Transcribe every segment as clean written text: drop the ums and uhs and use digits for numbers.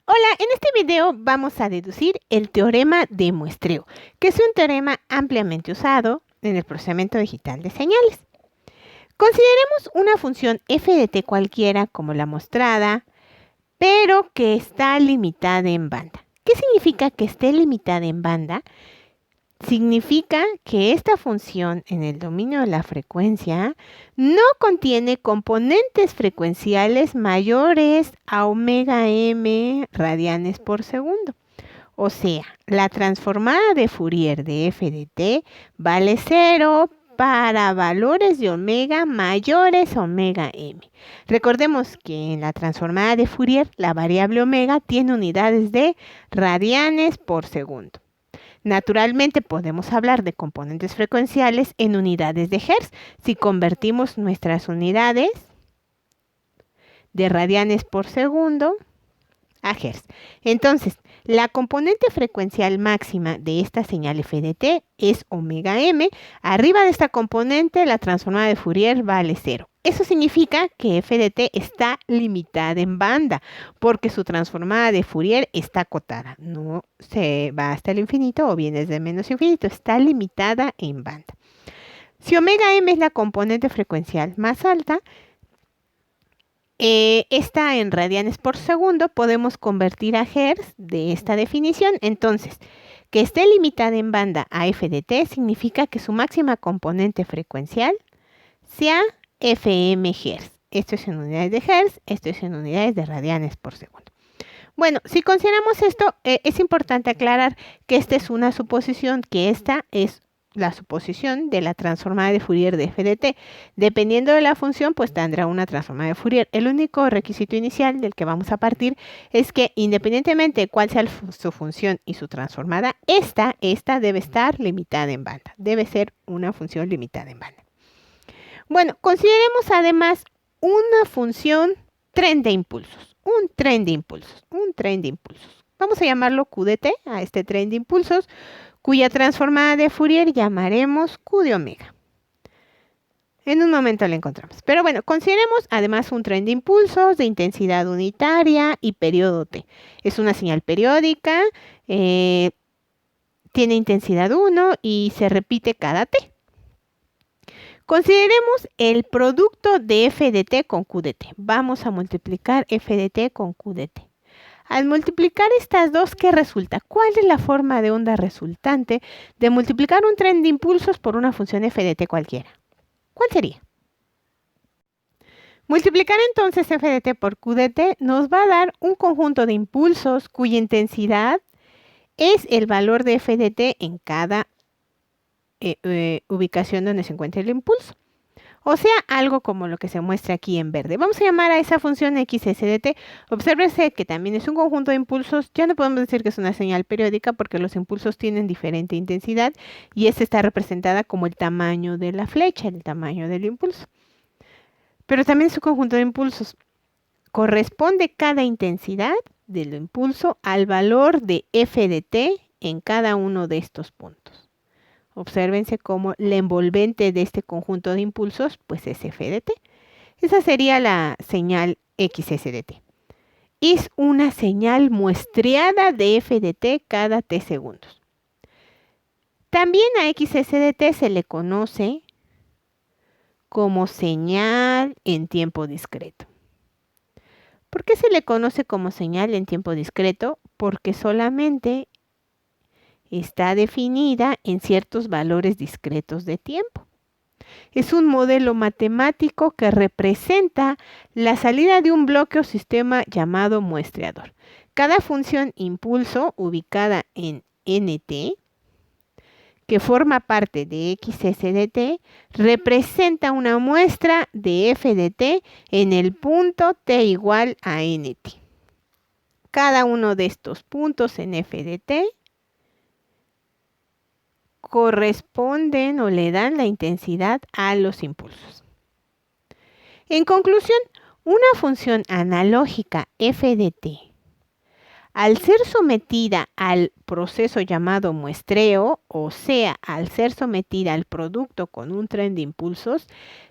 Hola, en este video vamos a deducir el teorema de muestreo, que es un teorema ampliamente usado en el procesamiento digital de señales. Consideremos una función f de t cualquiera como la mostrada, pero que está limitada en banda. ¿Qué significa que esté limitada en banda? Significa que esta función en el dominio de la frecuencia no contiene componentes frecuenciales mayores a omega m radianes por segundo. O sea, la transformada de Fourier de f de t vale 0 para valores de omega mayores a omega m. Recordemos que en la transformada de Fourier la variable omega tiene unidades de radianes por segundo. Naturalmente podemos hablar de componentes frecuenciales en unidades de Hertz si convertimos nuestras unidades de radianes por segundo a Hertz. Entonces, la componente frecuencial máxima de esta señal f de t es omega m. Arriba de esta componente, la transformada de Fourier vale 0. Eso significa que f de t está limitada en banda, porque su transformada de Fourier está acotada. No se va hasta el infinito o bien desde menos infinito, está limitada en banda. Si omega m es la componente frecuencial más alta, esta en radianes por segundo, podemos convertir a Hertz de esta definición. Entonces, que esté limitada en banda a f de t significa que su máxima componente frecuencial sea fm Hertz. Esto es en unidades de Hertz, esto es en unidades de radianes por segundo. Bueno, si consideramos esto, es importante aclarar que esta es una suposición, que esta es la suposición de la transformada de Fourier de f de t. Dependiendo de la función, pues tendrá una transformada de Fourier. El único requisito inicial del que vamos a partir es que independientemente de cuál sea su función y su transformada, esta debe estar limitada en banda. Debe ser una función limitada en banda. Bueno, consideremos además una función tren de impulsos. Un tren de impulsos. Vamos a llamarlo Q de t, a este tren de impulsos, cuya transformada de Fourier llamaremos Q de omega. En un momento la encontramos. Pero bueno, consideremos además un tren de impulsos de intensidad unitaria y periodo t. Es una señal periódica, tiene intensidad 1 y se repite cada t. Consideremos el producto de f de t con q de t. Vamos a multiplicar f de t con q de t. Al multiplicar estas dos, ¿qué resulta? ¿Cuál es la forma de onda resultante de multiplicar un tren de impulsos por una función f de t cualquiera? ¿Cuál sería? Multiplicar entonces f de t por q de t nos va a dar un conjunto de impulsos cuya intensidad es el valor de f de t en cada ubicación donde se encuentra el impulso. O sea, algo como lo que se muestra aquí en verde. Vamos a llamar a esa función xs de t. Obsérvese que también es un conjunto de impulsos. Ya no podemos decir que es una señal periódica porque los impulsos tienen diferente intensidad y esta está representada como el tamaño de la flecha, el tamaño del impulso. Pero también es un conjunto de impulsos. Corresponde cada intensidad del impulso al valor de f de t en cada uno de estos puntos. Obsérvense cómo la envolvente de este conjunto de impulsos pues es f de t. Esa sería la señal xs de t. Es una señal muestreada de f de t cada t segundos. También a xs de t se le conoce como señal en tiempo discreto. ¿Por qué se le conoce como señal en tiempo discreto? Porque solamente está definida en ciertos valores discretos de tiempo. Es un modelo matemático que representa la salida de un bloque o sistema llamado muestreador. Cada función impulso ubicada en nt, que forma parte de xs de t, representa una muestra de f de t en el punto t igual a nt. Cada uno de estos puntos en f de t corresponden o le dan la intensidad a los impulsos. En conclusión, una función analógica f de t Al ser sometida al proceso llamado muestreo, o sea, al ser sometida al producto con un tren de impulsos,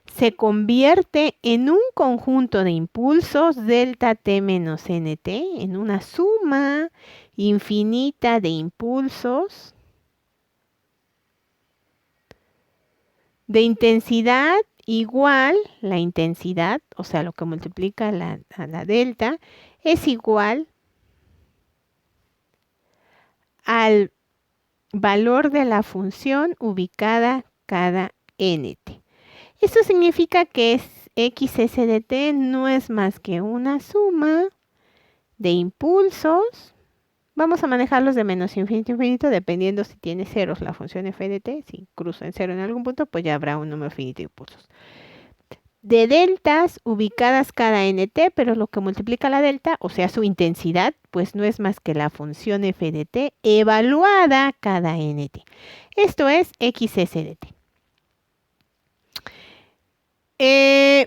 se convierte en un conjunto de impulsos delta t menos nt, en una suma infinita de impulsos de intensidad igual, la intensidad, o sea, lo que multiplica a la delta, es igual al valor de la función ubicada cada nt. Esto significa que xs de t no es más que una suma de impulsos. Vamos a manejarlos de menos infinito a infinito, dependiendo si tiene ceros la función f de t. Si cruza en cero en algún punto, pues ya habrá un número finito de impulsos. De deltas ubicadas cada nt, pero lo que multiplica la delta, o sea, su intensidad, pues no es más que la función f de t evaluada cada nt. Esto es xs de t.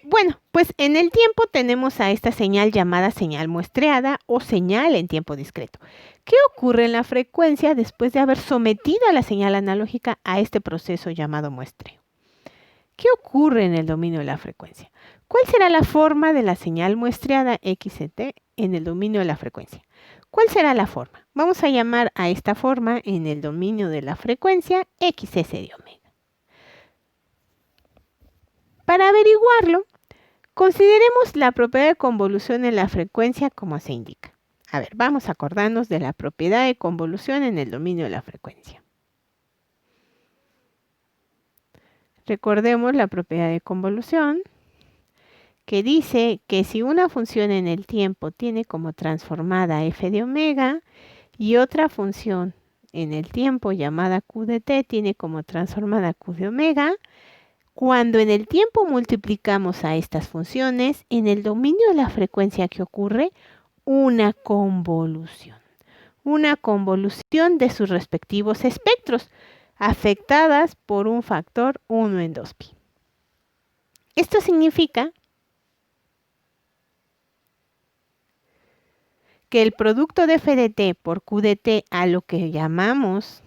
Bueno, pues en el tiempo tenemos a esta señal llamada señal muestreada o señal en tiempo discreto. ¿Qué ocurre en la frecuencia después de haber sometido a la señal analógica a este proceso llamado muestreo? ¿Qué ocurre en el dominio de la frecuencia? ¿Cuál será la forma de la señal muestreada xt en el dominio de la frecuencia? ¿Cuál será la forma? Vamos a llamar a esta forma en el dominio de la frecuencia xs de omega. Para averiguarlo, consideremos la propiedad de convolución en la frecuencia como se indica. A ver, vamos a acordarnos de la propiedad de convolución en el dominio de la frecuencia. Recordemos la propiedad de convolución que dice que si una función en el tiempo tiene como transformada f de omega y otra función en el tiempo llamada q de t tiene como transformada q de omega, cuando en el tiempo multiplicamos a estas funciones, en el dominio de la frecuencia que ocurre, una convolución de sus respectivos espectros, afectadas por un factor 1 en 2pi. Esto significa que el producto de f de t por q de t a lo que llamamos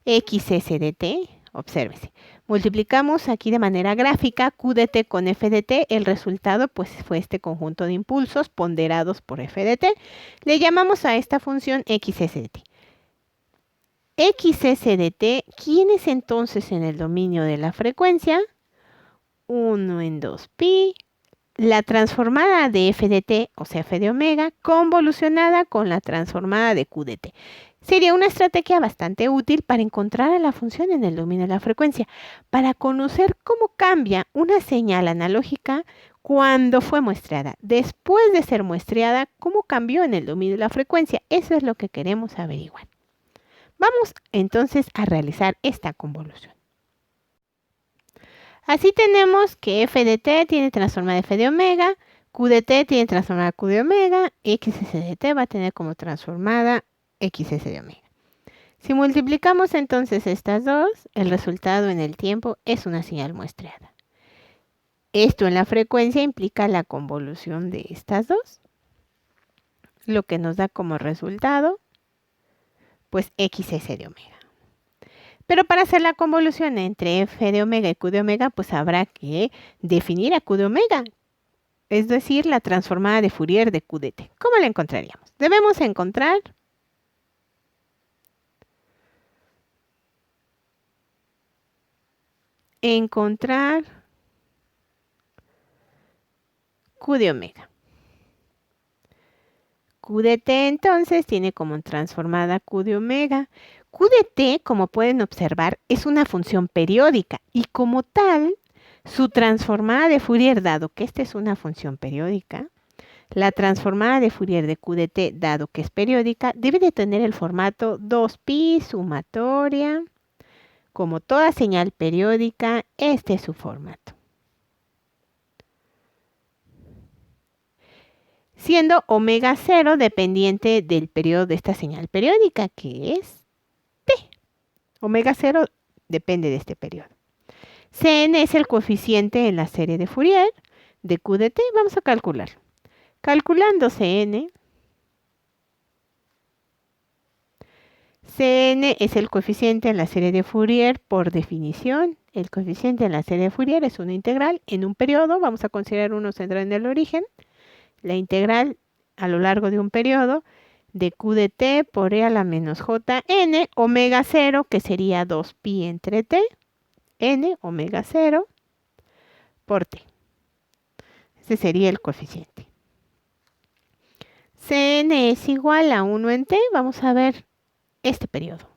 xs de t, obsérvese, multiplicamos aquí de manera gráfica q de t con f de t, el resultado pues fue este conjunto de impulsos ponderados por f de t, le llamamos a esta función xs de t. xs de t, ¿quién es entonces en el dominio de la frecuencia? 1 en 2pi, la transformada de f de t, o sea, f de omega, convolucionada con la transformada de q de t. Sería una estrategia bastante útil para encontrar a la función en el dominio de la frecuencia, para conocer cómo cambia una señal analógica cuando fue muestreada. Después de ser muestreada, cómo cambió en el dominio de la frecuencia. Eso es lo que queremos averiguar. Vamos entonces a realizar esta convolución. Así tenemos que f de t tiene transformada f de omega, q de t tiene transformada q de omega, xs de t va a tener como transformada xs de omega. Si multiplicamos entonces estas dos, el resultado en el tiempo es una señal muestreada. Esto en la frecuencia implica la convolución de estas dos, lo que nos da como resultado, pues xs de omega. Pero para hacer la convolución entre f de omega y q de omega, pues habrá que definir a q de omega, es decir, la transformada de Fourier de q de t. ¿Cómo la encontraríamos? Debemos encontrar q de omega. Q de t entonces tiene como transformada q de omega. Q de t, como pueden observar, es una función periódica y como tal, su transformada de Fourier, dado que esta es una función periódica, la transformada de Fourier de q de t, dado que es periódica, debe de tener el formato 2pi sumatoria. Como toda señal periódica, este es su formato. Siendo omega 0 dependiente del periodo de esta señal periódica, que es t. Omega 0 depende de este periodo. Cn es el coeficiente en la serie de Fourier de q de t. Vamos a calcularlo. Calculando Cn, Cn es el coeficiente en la serie de Fourier por definición. El coeficiente en la serie de Fourier es una integral en un periodo. Vamos a considerar uno centrado en el origen. La integral a lo largo de un periodo de q de t por e a la menos jn omega 0, que sería 2pi entre t, n omega 0 por t. Ese sería el coeficiente. Cn es igual a 1 en t. Vamos a ver este periodo.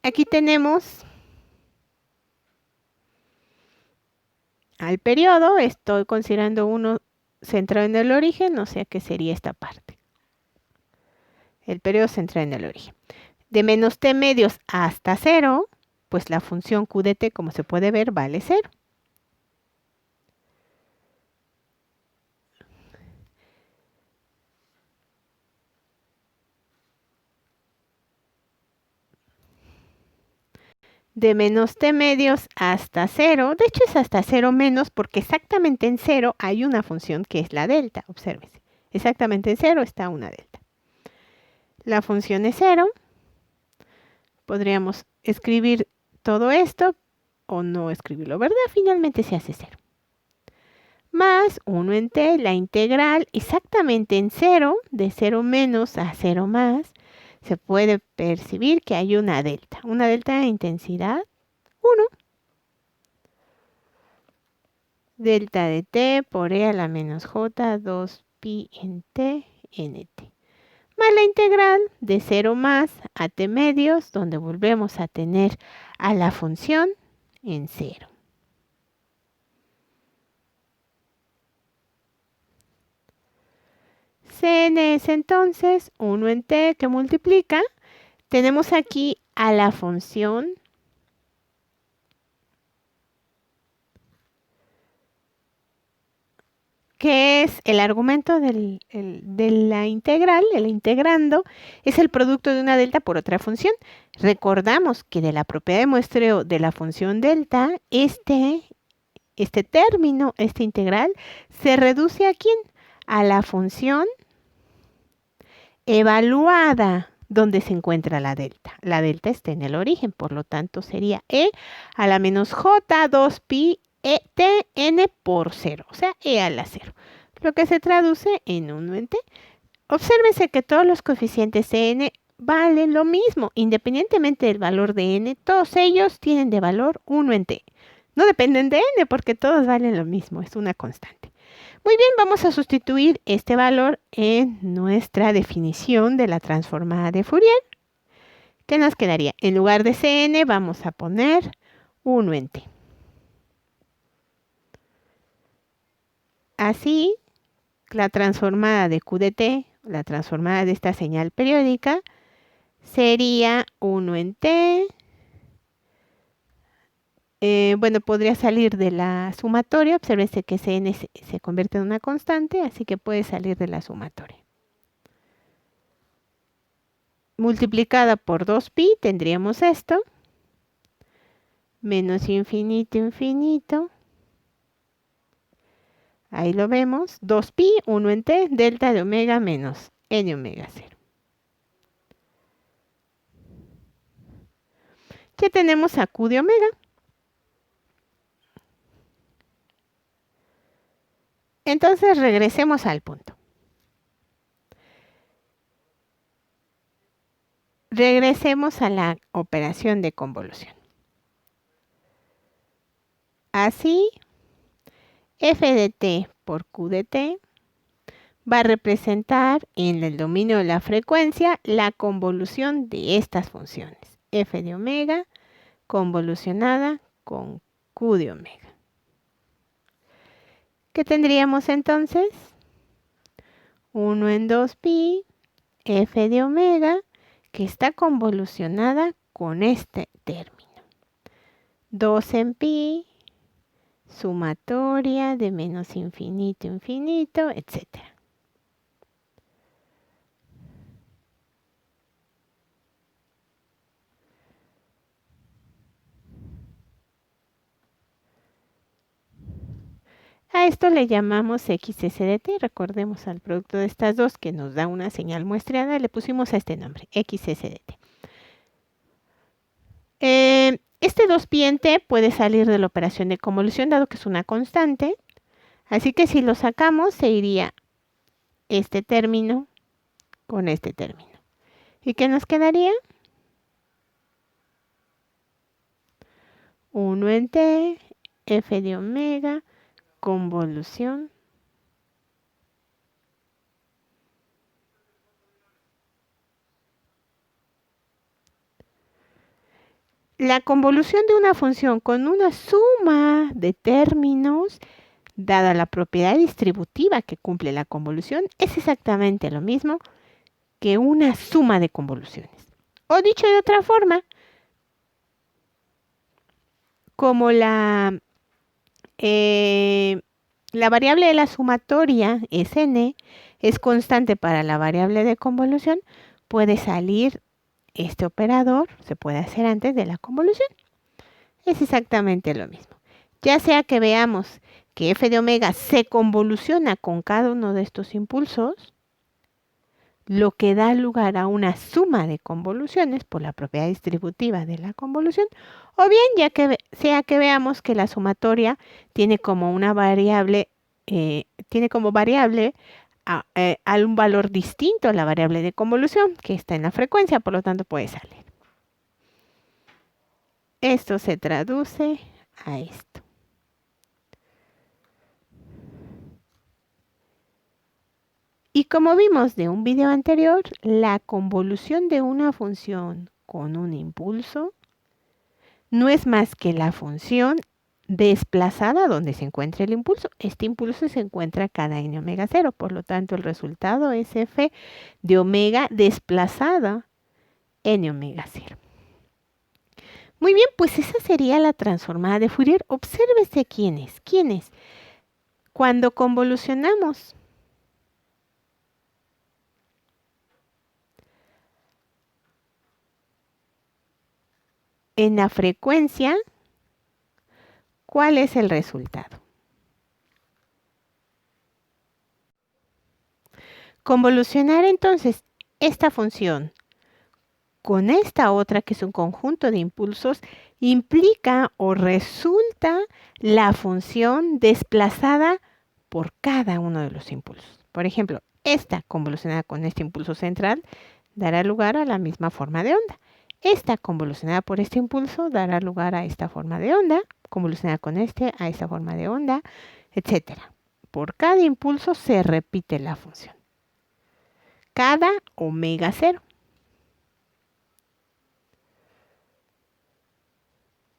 Aquí tenemos al periodo. Estoy considerando uno centrado en el origen, o sea que sería esta parte. El periodo centrado en el origen. De menos t medios hasta 0, pues la función q de t, como se puede ver, vale 0. De menos t medios hasta 0, de hecho es hasta 0 menos porque exactamente en 0 hay una función que es la delta, obsérvese. Exactamente en 0 está una delta. La función es 0. Podríamos escribir todo esto o no escribirlo, ¿verdad? Finalmente se hace 0. Más 1 en t, la integral exactamente en 0, de 0 menos a 0 más, se puede percibir que hay una delta de intensidad 1. Delta de t por e a la menos j 2pi en t nt. Más la integral de 0 más a t medios, donde volvemos a tener a la función en 0. Cn es entonces 1 en t que multiplica. Tenemos aquí a la función que es el argumento de la integral, el integrando, es el producto de una delta por otra función. Recordamos que de la propiedad de muestreo de la función delta, este término, esta integral, se reduce ¿a quién? A la función evaluada donde se encuentra la delta. La delta está en el origen, por lo tanto sería e a la menos j 2pi t n por 0, o sea, e a la 0, lo que se traduce en 1 en t. Obsérvese que todos los coeficientes de n valen lo mismo, independientemente del valor de n, todos ellos tienen de valor 1 en t. No dependen de n porque todos valen lo mismo, es una constante. Muy bien, vamos a sustituir este valor en nuestra definición de la transformada de Fourier. ¿Qué nos quedaría? En lugar de Cn vamos a poner 1 en t. Así, la transformada de q de t, la transformada de esta señal periódica, sería 1 en t. Bueno, podría salir de la sumatoria. Obsérvese que Cn se convierte en una constante, así que puede salir de la sumatoria. Multiplicada por 2pi tendríamos esto. Menos infinito, infinito. Ahí lo vemos. 2pi, 1 en t, delta de omega menos n omega 0. Ya tenemos a q de omega. Entonces regresemos al punto. Regresemos a la operación de convolución. Así, f de t por q de t va a representar en el dominio de la frecuencia la convolución de estas funciones. F de omega convolucionada con q de omega. ¿Qué tendríamos entonces? 1 en 2pi f de omega, que está convolucionada con este término. 2 en pi, sumatoria de menos infinito, infinito, etc. A esto le llamamos XSDT. Recordemos al producto de estas dos que nos da una señal muestreada, le pusimos a este nombre, XSDT. Este 2π puede salir de la operación de convolución dado que es una constante. Así que si lo sacamos se iría este término con este término. ¿Y qué nos quedaría? 1 en t, f de omega, convolución. La convolución de una función con una suma de términos, dada la propiedad distributiva que cumple la convolución, es exactamente lo mismo que una suma de convoluciones. O dicho de otra forma, como la variable de la sumatoria es n, es constante para la variable de convolución, puede salir este operador, se puede hacer antes de la convolución. Es exactamente lo mismo. Ya sea que veamos que f de omega se convoluciona con cada uno de estos impulsos, lo que da lugar a una suma de convoluciones por la propiedad distributiva de la convolución, o bien ya que sea que veamos que la sumatoria tiene como una variable, a un valor distinto a la variable de convolución que está en la frecuencia, por lo tanto puede salir. Esto se traduce a esto. Y como vimos de un video anterior, la convolución de una función con un impulso no es más que la función desplazada donde se encuentra el impulso. Este impulso se encuentra cada n omega 0, por lo tanto el resultado es f de omega desplazada n omega 0. Muy bien, pues esa sería la transformada de Fourier. Obsérvese quién es. Cuando convolucionamos en la frecuencia, ¿cuál es el resultado? Convolucionar entonces esta función con esta otra, que es un conjunto de impulsos, implica o resulta la función desplazada por cada uno de los impulsos. Por ejemplo, esta convolucionada con este impulso central dará lugar a la misma forma de onda. Esta convolucionada por este impulso dará lugar a esta forma de onda, convolucionada con este a esta forma de onda, etc. Por cada impulso se repite la función. Cada omega 0.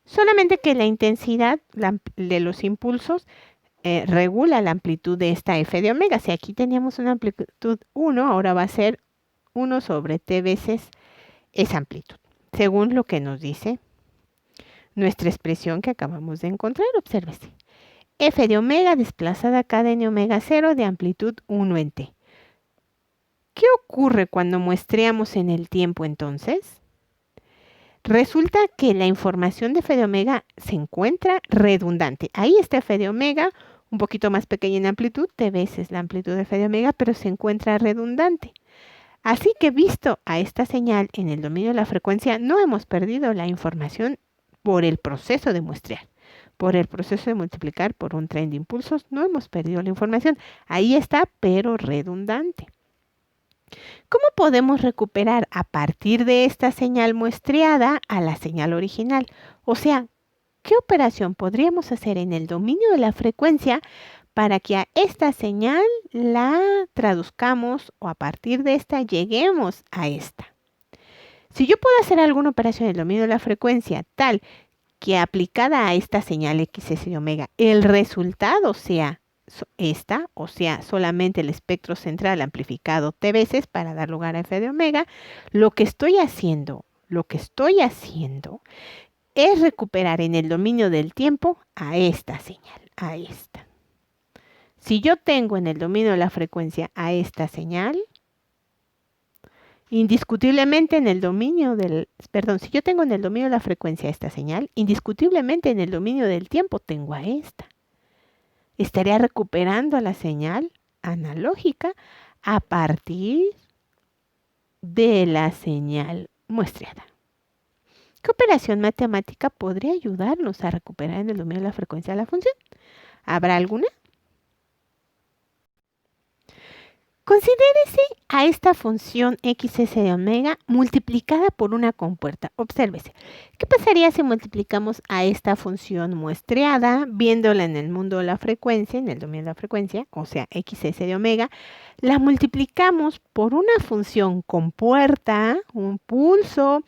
Solamente que la intensidad de los impulsos regula la amplitud de esta f de omega. Si aquí teníamos una amplitud 1, ahora va a ser 1 sobre t veces esa amplitud, según lo que nos dice nuestra expresión que acabamos de encontrar. Obsérvese. F de omega desplazada cada n omega 0 de amplitud 1 en t. ¿Qué ocurre cuando muestreamos en el tiempo entonces? Resulta que la información de f de omega se encuentra redundante. Ahí está f de omega, un poquito más pequeña en amplitud, t veces la amplitud de f de omega, pero se encuentra redundante. Así que visto a esta señal en el dominio de la frecuencia, no hemos perdido la información por el proceso de muestrear. Por el proceso de multiplicar por un tren de impulsos, no hemos perdido la información. Ahí está, pero redundante. ¿Cómo podemos recuperar a partir de esta señal muestreada a la señal original? O sea, ¿qué operación podríamos hacer en el dominio de la frecuencia para que a esta señal la traduzcamos o a partir de esta lleguemos a esta? Si yo puedo hacer alguna operación en el dominio de la frecuencia tal que aplicada a esta señal x, s y omega, el resultado sea esta, o sea, solamente el espectro central amplificado t veces para dar lugar a f de omega, lo que estoy haciendo es recuperar en el dominio del tiempo a esta señal, a esta. Si yo tengo en el dominio de la frecuencia a esta señal, indiscutiblemente en el dominio si yo tengo en el dominio de la frecuencia esta señal, indiscutiblemente en el dominio del tiempo tengo a esta. estaría recuperando la señal analógica a partir de la señal muestreada. ¿Qué operación matemática podría ayudarnos a recuperar en el dominio de la frecuencia de la función? ¿Habrá alguna? Considérese a esta función xs de omega multiplicada por una compuerta. Obsérvese. ¿Qué pasaría si multiplicamos a esta función muestreada, viéndola en el mundo de la frecuencia, en el dominio de la frecuencia, o sea, xs de omega, la multiplicamos por una función compuerta, un pulso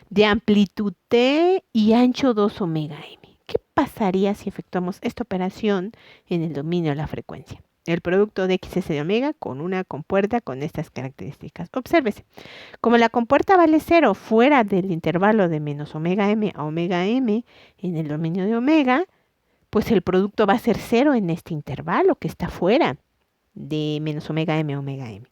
de amplitud t y ancho 2 omega m? ¿Qué pasaría si efectuamos esta operación en el dominio de la frecuencia? El producto de xs de omega con una compuerta con estas características. Obsérvese, como la compuerta vale 0 fuera del intervalo de menos omega m a omega m en el dominio de omega, pues el producto va a ser 0 en este intervalo que está fuera de menos omega m a omega m.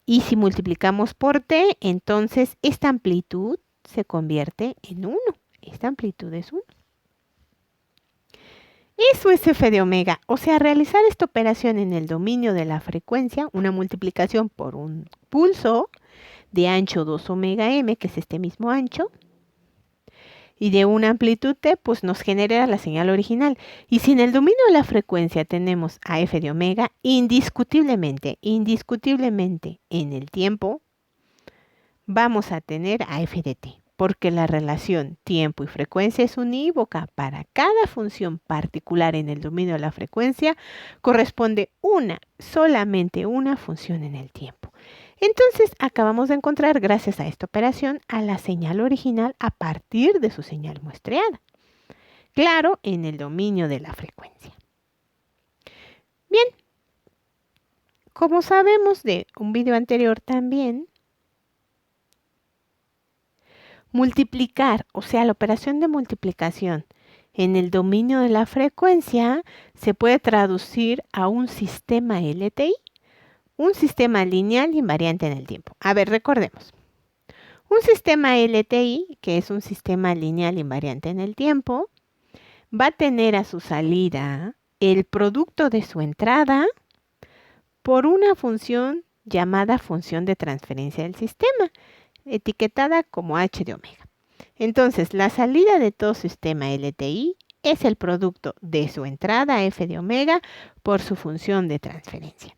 Y si multiplicamos por t, entonces esta amplitud se convierte en 1. Esta amplitud es 1. Eso es f de omega, o sea, realizar esta operación en el dominio de la frecuencia, una multiplicación por un pulso de ancho 2 omega m, que es este mismo ancho, y de una amplitud t, pues nos genera la señal original. Y si en el dominio de la frecuencia tenemos a f de omega, indiscutiblemente en el tiempo, vamos a tener a f de t, porque la relación tiempo y frecuencia es unívoca. Para cada función particular en el dominio de la frecuencia corresponde solamente una función en el tiempo. Entonces acabamos de encontrar, gracias a esta operación, a la señal original a partir de su señal muestreada. Claro, en el dominio de la frecuencia. Bien, como sabemos de un video anterior también, multiplicar, o sea, la operación de multiplicación en el dominio de la frecuencia se puede traducir a un sistema LTI, un sistema lineal invariante en el tiempo. A ver, recordemos. Un sistema LTI, que es un sistema lineal invariante en el tiempo, va a tener a su salida el producto de su entrada por una función llamada función de transferencia del sistema, etiquetada como h de omega. Entonces, la salida de todo sistema LTI es el producto de su entrada f de omega por su función de transferencia.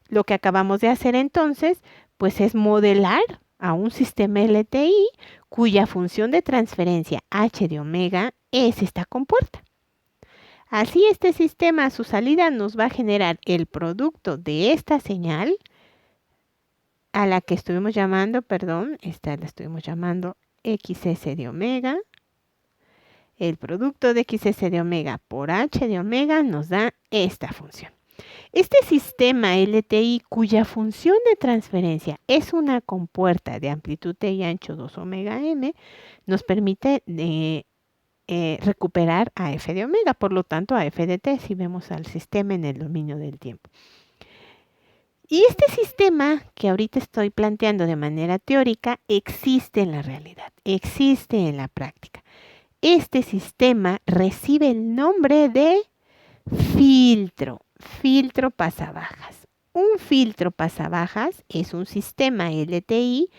Lo que acabamos de hacer entonces, pues es modelar a un sistema LTI cuya función de transferencia h de omega es esta compuerta. Así este sistema a su salida nos va a generar el producto de esta señal a la que estuvimos llamando, esta la estuvimos llamando xs de omega. El producto de xs de omega por h de omega nos da esta función. Este sistema LTI cuya función de transferencia es una compuerta de amplitud t y ancho 2 omega m, nos permite recuperar a f de omega, por lo tanto a f de t si vemos al sistema en el dominio del tiempo. Y este sistema que ahorita estoy planteando de manera teórica existe en la realidad, existe en la práctica. Este sistema recibe el nombre de filtro pasabajas. Un filtro pasabajas es un sistema LTI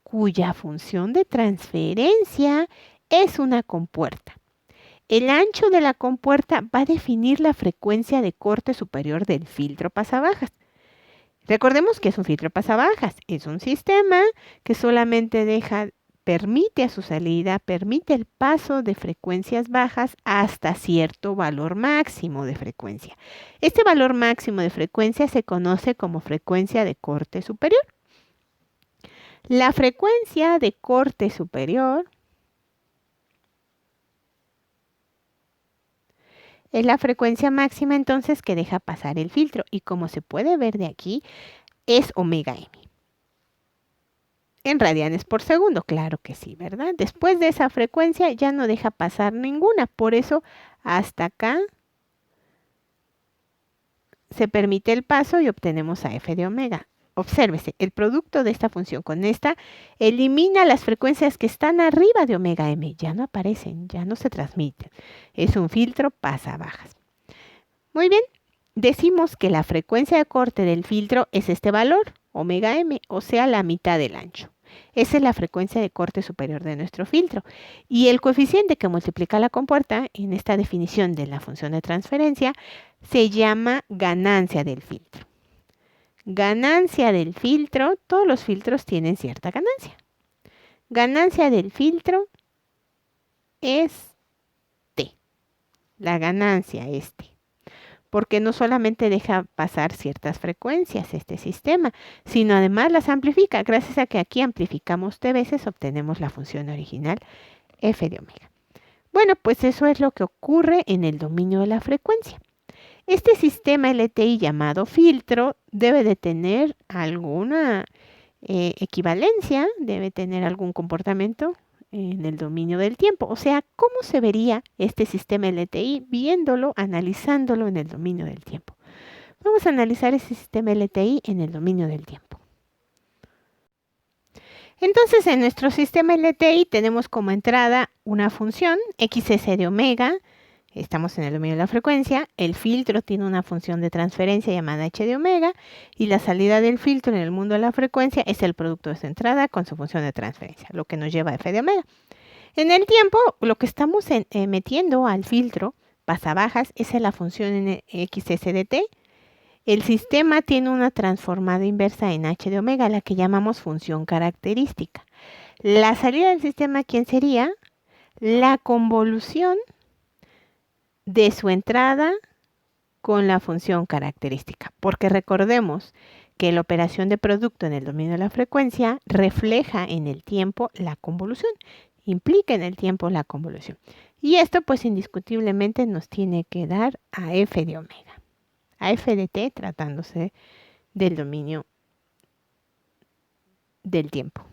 cuya función de transferencia es una compuerta. El ancho de la compuerta va a definir la frecuencia de corte superior del filtro pasabajas. Recordemos que es un filtro pasabajas, es un sistema que solamente permite a su salida, permite el paso de frecuencias bajas hasta cierto valor máximo de frecuencia. Este valor máximo de frecuencia se conoce como frecuencia de corte superior. La frecuencia de corte superior es la frecuencia máxima entonces que deja pasar el filtro y como se puede ver de aquí es omega m. En radianes por segundo, claro que sí, ¿verdad? Después de esa frecuencia ya no deja pasar ninguna, por eso hasta acá se permite el paso y obtenemos a f de omega. Obsérvese, el producto de esta función con esta elimina las frecuencias que están arriba de omega m, ya no aparecen, ya no se transmiten. Es un filtro pasabajas. Muy bien, decimos que la frecuencia de corte del filtro es este valor, omega m, o sea, la mitad del ancho. Esa es la frecuencia de corte superior de nuestro filtro. Y el coeficiente que multiplica la compuerta en esta definición de la función de transferencia se llama ganancia del filtro. Ganancia del filtro, todos los filtros tienen cierta ganancia. Ganancia del filtro es T. La ganancia es T. Porque no solamente deja pasar ciertas frecuencias este sistema, sino además las amplifica. Gracias a que aquí amplificamos T veces, obtenemos la función original f de omega. Bueno, pues eso es lo que ocurre en el dominio de la frecuencia. Este sistema LTI llamado filtro debe de tener alguna equivalencia, debe tener algún comportamiento en el dominio del tiempo. O sea, ¿cómo se vería este sistema LTI viéndolo, analizándolo en el dominio del tiempo? Vamos a analizar ese sistema LTI en el dominio del tiempo. Entonces, en nuestro sistema LTI tenemos como entrada una función XS de omega. Estamos en el dominio de la frecuencia. El filtro tiene una función de transferencia llamada h de omega. Y la salida del filtro en el mundo de la frecuencia es el producto de su entrada con su función de transferencia, lo que nos lleva a f de omega. En el tiempo, lo que estamos metiendo al filtro pasabajas es la función en XS de t. El sistema tiene una transformada inversa en h de omega, la que llamamos función característica. La salida del sistema, ¿quién sería? La convolución de su entrada con la función característica, porque recordemos que la operación de producto en el dominio de la frecuencia refleja en el tiempo la convolución, implica en el tiempo la convolución. Y esto pues indiscutiblemente nos tiene que dar a f de omega, a f de t tratándose del dominio del tiempo.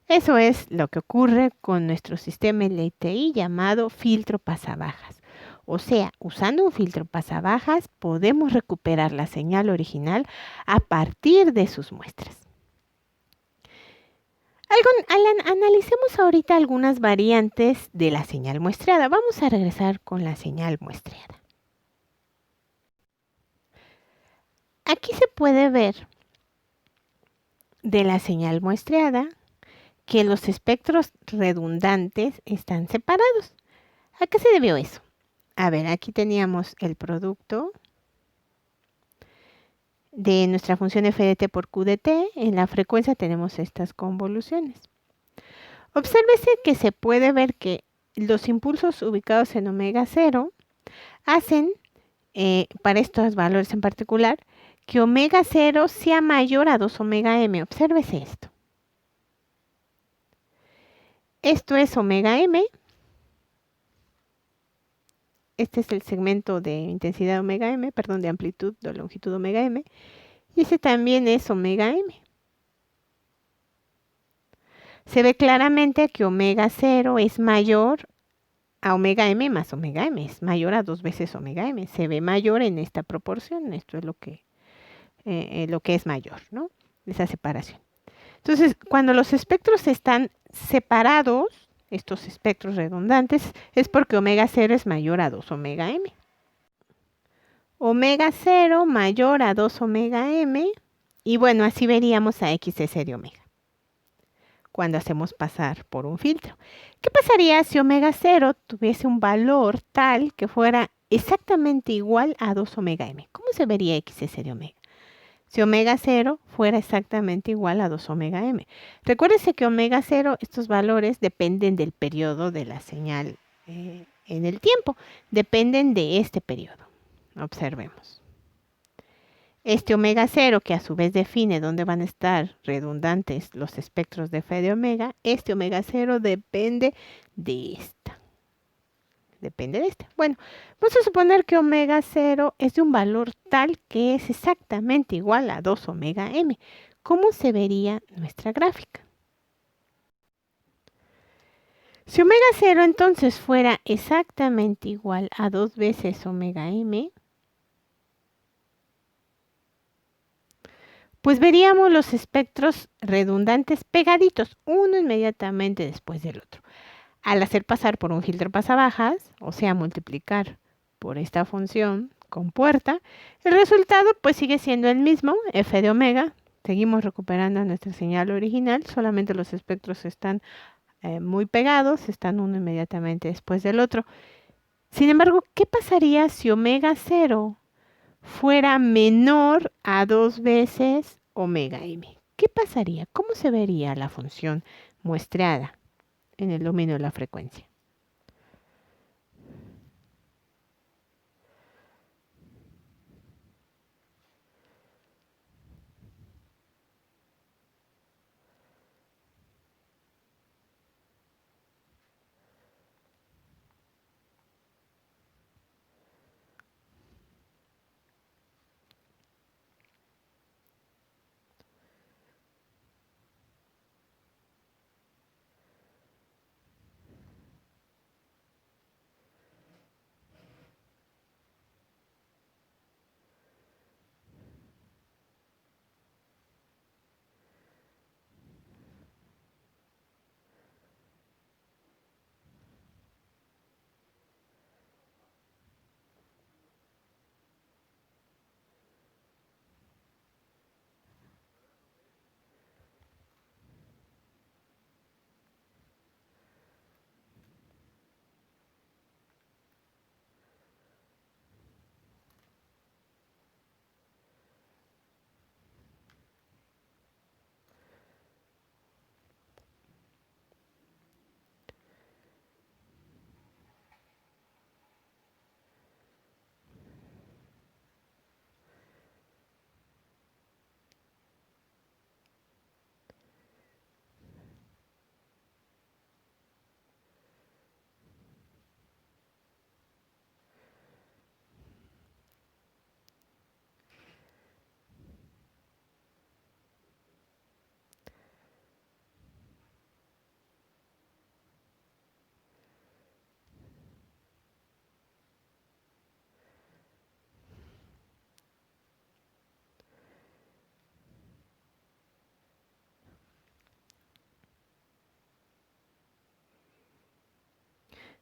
Eso es lo que ocurre con nuestro sistema LTI llamado filtro pasabajas. O sea, usando un filtro pasabajas podemos recuperar la señal original a partir de sus muestras. Analicemos ahorita algunas variantes de la señal muestreada. Vamos a regresar con la señal muestreada. Aquí se puede ver de la señal muestreada que los espectros redundantes están separados. ¿A qué se debió eso? A ver, aquí teníamos el producto de nuestra función f de t por q de t. En la frecuencia tenemos estas convoluciones. Obsérvese que se puede ver que los impulsos ubicados en omega 0 hacen, para estos valores en particular, que omega 0 sea mayor a 2 omega m. Obsérvese esto. Esto es omega m. Este es el segmento de intensidad omega m, perdón, de amplitud o longitud omega m. Y ese también es omega m. Se ve claramente que omega 0 es mayor a omega m más omega m. Es mayor a 2 veces omega m. Se ve mayor en esta proporción. Esto es lo que es mayor, ¿no? Esa separación. Entonces, cuando los espectros están separados, estos espectros redundantes, es porque omega 0 es mayor a 2 omega m. Omega 0 mayor a 2 omega m. Y bueno, así veríamos a XS de omega cuando hacemos pasar por un filtro. ¿Qué pasaría si omega 0 tuviese un valor tal que fuera exactamente igual a 2 omega m? ¿Cómo se vería XS de omega? Si omega 0 fuera exactamente igual a 2 omega m. Recuérdese que omega 0, estos valores dependen del periodo de la señal en el tiempo. Dependen de este periodo. Observemos. Este omega 0, que a su vez define dónde van a estar redundantes los espectros de f de omega, este omega 0 depende de esta. Depende de esta. Bueno, vamos a suponer que omega 0 es de un valor tal que es exactamente igual a 2 omega m. ¿Cómo se vería nuestra gráfica? Si omega 0 entonces fuera exactamente igual a 2 veces omega m, pues veríamos los espectros redundantes pegaditos, uno inmediatamente después del otro. Al hacer pasar por un filtro pasabajas, o sea, multiplicar por esta función con puerta, el resultado pues sigue siendo el mismo, f de omega. Seguimos recuperando nuestra señal original, solamente los espectros están muy pegados, están uno inmediatamente después del otro. Sin embargo, ¿qué pasaría si omega 0 fuera menor a 2 veces omega m? ¿Qué pasaría? ¿Cómo se vería la función muestreada en el dominio de la frecuencia?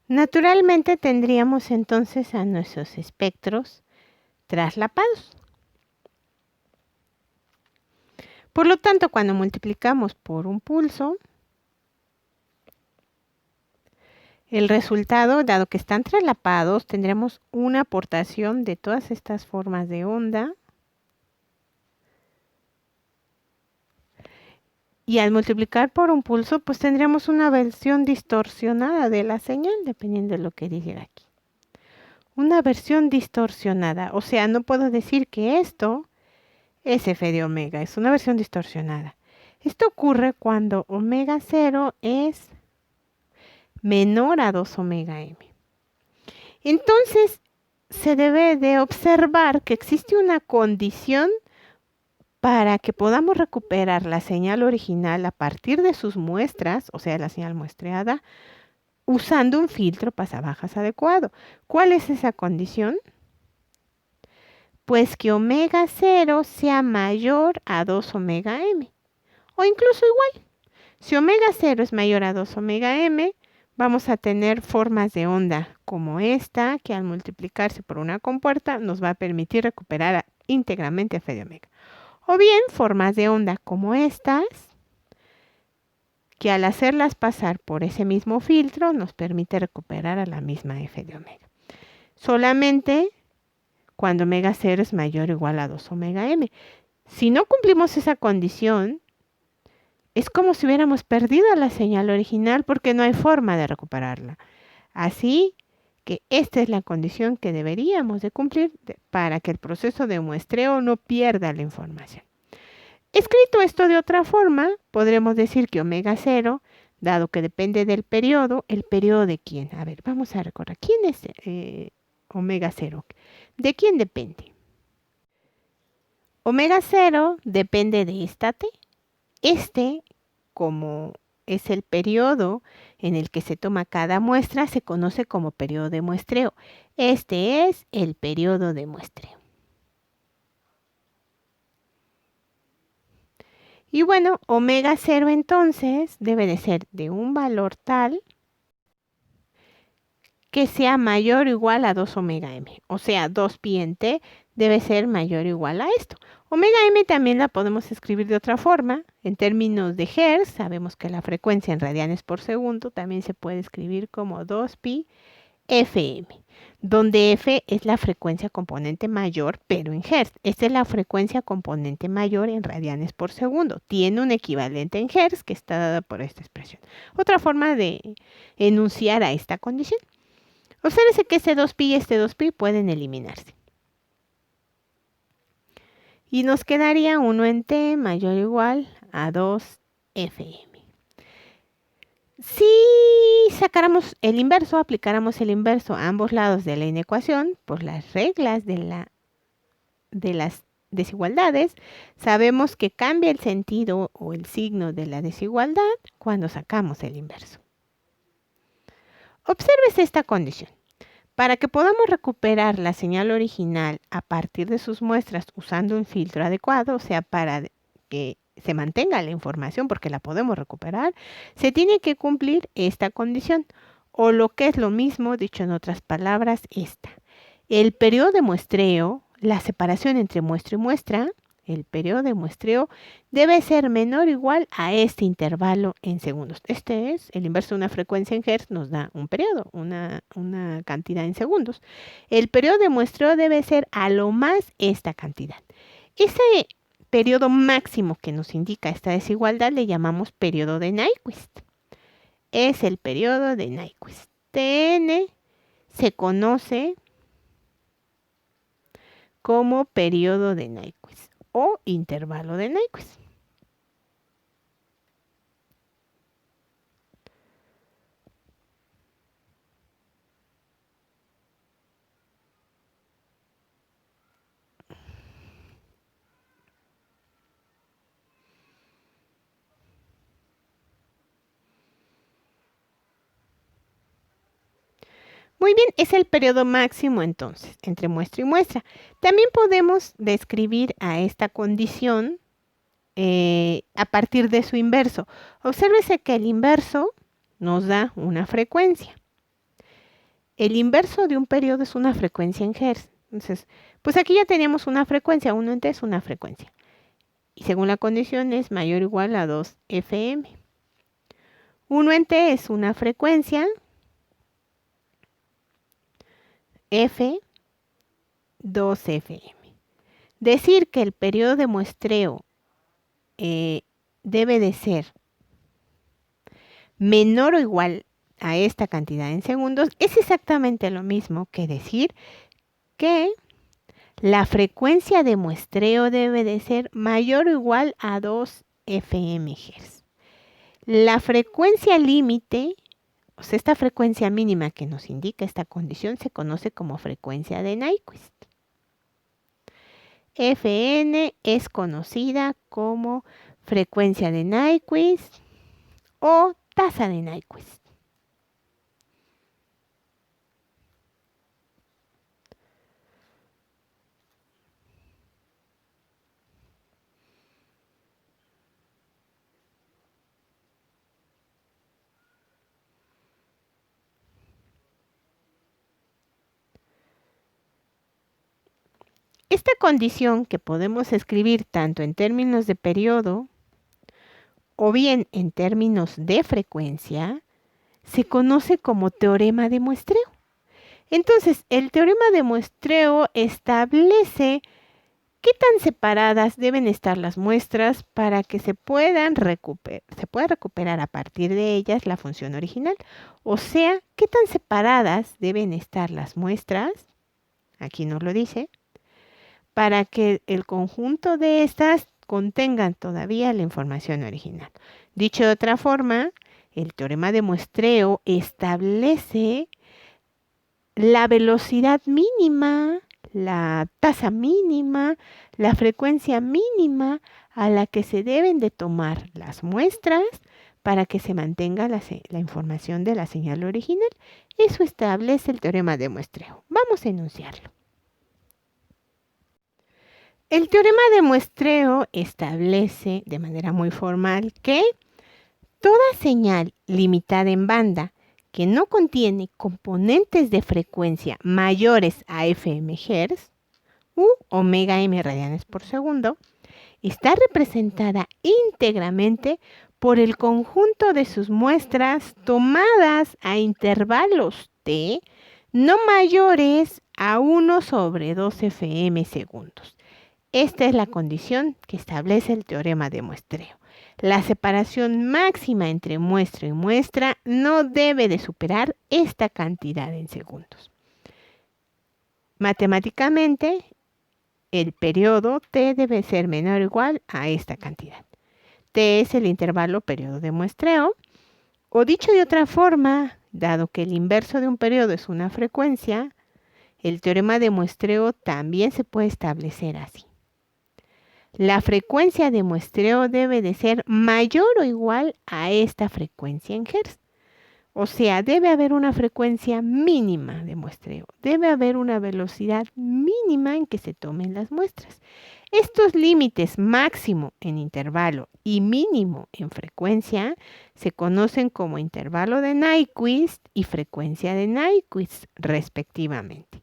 Naturalmente tendríamos entonces a nuestros espectros traslapados. Por lo tanto, cuando multiplicamos por un pulso, el resultado, dado que están traslapados, tendremos una aportación de todas estas formas de onda. Y al multiplicar por un pulso, pues tendremos una versión distorsionada de la señal, dependiendo de lo que diga aquí. Una versión distorsionada, o sea, no puedo decir que esto es f de omega, es una versión distorsionada. Esto ocurre cuando omega 0 es menor a 2 omega m. Entonces, se debe de observar que existe una condición para que podamos recuperar la señal original a partir de sus muestras, o sea, la señal muestreada, usando un filtro pasabajas adecuado. ¿Cuál es esa condición? Pues que omega 0 sea mayor a 2 omega m, o incluso igual. Si omega 0 es mayor a 2 omega m, vamos a tener formas de onda como esta, que al multiplicarse por una compuerta nos va a permitir recuperar íntegramente f de omega. O bien formas de onda como estas, que al hacerlas pasar por ese mismo filtro nos permite recuperar a la misma f de omega. Solamente cuando omega 0 es mayor o igual a 2 omega m. Si no cumplimos esa condición, es como si hubiéramos perdido la señal original porque no hay forma de recuperarla. Así que esta es la condición que deberíamos de cumplir para que el proceso de muestreo no pierda la información. Escrito esto de otra forma, podremos decir que omega 0, dado que depende del periodo, ¿el periodo de quién? A ver, vamos a recordar. ¿Quién es omega 0? ¿De quién depende? Omega 0 depende de esta t. Este, como es el periodo en el que se toma cada muestra, se conoce como periodo de muestreo. Este es el periodo de muestreo. Y bueno, omega 0 entonces debe de ser de un valor tal que sea mayor o igual a 2 omega m. O sea, 2 pi en t debe ser mayor o igual a esto. Omega m también la podemos escribir de otra forma. En términos de Hertz, sabemos que la frecuencia en radianes por segundo también se puede escribir como 2 pi fm, donde f es la frecuencia componente mayor, pero en Hertz. Esta es la frecuencia componente mayor en radianes por segundo. Tiene un equivalente en Hertz que está dada por esta expresión. Otra forma de enunciar a esta condición. Obsérvese que este 2pi y este 2pi pueden eliminarse. Y nos quedaría 1 en t mayor o igual a 2 fm. Si sacáramos el inverso, aplicáramos el inverso a ambos lados de la inecuación por las reglas de las desigualdades, sabemos que cambia el sentido o el signo de la desigualdad cuando sacamos el inverso. Obsérvese esta condición. Para que podamos recuperar la señal original a partir de sus muestras usando un filtro adecuado, o sea, para que se mantenga la información porque la podemos recuperar, se tiene que cumplir esta condición, o lo que es lo mismo, dicho en otras palabras, esta. El periodo de muestreo, la separación entre muestra y muestra, el periodo de muestreo debe ser menor o igual a este intervalo en segundos. Este es el inverso de una frecuencia en Hertz, nos da un periodo, una cantidad en segundos. El periodo de muestreo debe ser a lo más esta cantidad. Ese periodo máximo que nos indica esta desigualdad le llamamos periodo de Nyquist. Es el periodo de Nyquist. Tn se conoce como periodo de Nyquist o intervalo de Nyquist. Muy bien, es el periodo máximo entonces, entre muestra y muestra. También podemos describir a esta condición a partir de su inverso. Obsérvese que el inverso nos da una frecuencia. El inverso de un periodo es una frecuencia en Hertz. Entonces, pues aquí ya teníamos una frecuencia, 1 en t es una frecuencia. Y según la condición es mayor o igual a 2 fm. 1 en t es una frecuencia, f, 2 fm. Decir que el periodo de muestreo debe de ser menor o igual a esta cantidad en segundos es exactamente lo mismo que decir que la frecuencia de muestreo debe de ser mayor o igual a 2 fm/Hz. La frecuencia límite, o sea, esta frecuencia mínima que nos indica esta condición, se conoce como frecuencia de Nyquist. Fn es conocida como frecuencia de Nyquist o tasa de Nyquist. Esta condición que podemos escribir tanto en términos de periodo o bien en términos de frecuencia, se conoce como teorema de muestreo. Entonces, el teorema de muestreo establece qué tan separadas deben estar las muestras para que se pueda recuperar a partir de ellas la función original. O sea, qué tan separadas deben estar las muestras, aquí nos lo dice, para que el conjunto de estas contengan todavía la información original. Dicho de otra forma, el teorema de muestreo establece la velocidad mínima, la tasa mínima, la frecuencia mínima a la que se deben de tomar las muestras para que se mantenga la información de la señal original. Eso establece el teorema de muestreo. Vamos a enunciarlo. El teorema de muestreo establece de manera muy formal que toda señal limitada en banda que no contiene componentes de frecuencia mayores a fMHz u omega m radianes por segundo, está representada íntegramente por el conjunto de sus muestras tomadas a intervalos t no mayores a 1/2 fm segundos. Esta es la condición que establece el teorema de muestreo. La separación máxima entre muestra y muestra no debe de superar esta cantidad en segundos. Matemáticamente, el periodo t debe ser menor o igual a esta cantidad. T es el intervalo periodo de muestreo, o dicho de otra forma, dado que el inverso de un periodo es una frecuencia, el teorema de muestreo también se puede establecer así. La frecuencia de muestreo debe de ser mayor o igual a esta frecuencia en Hz. O sea, debe haber una frecuencia mínima de muestreo, debe haber una velocidad mínima en que se tomen las muestras. Estos límites máximo en intervalo y mínimo en frecuencia se conocen como intervalo de Nyquist y frecuencia de Nyquist, respectivamente.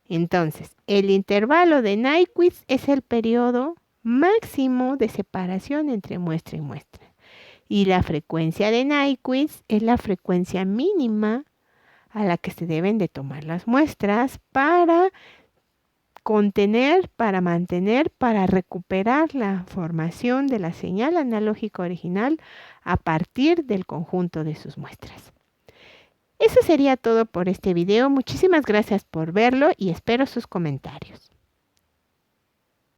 Entonces, el intervalo de Nyquist es el periodo máximo de separación entre muestra y muestra. Y la frecuencia de Nyquist es la frecuencia mínima a la que se deben de tomar las muestras para contener, para mantener, para recuperar la formación de la señal analógica original a partir del conjunto de sus muestras. Eso sería todo por este video. Muchísimas gracias por verlo y espero sus comentarios.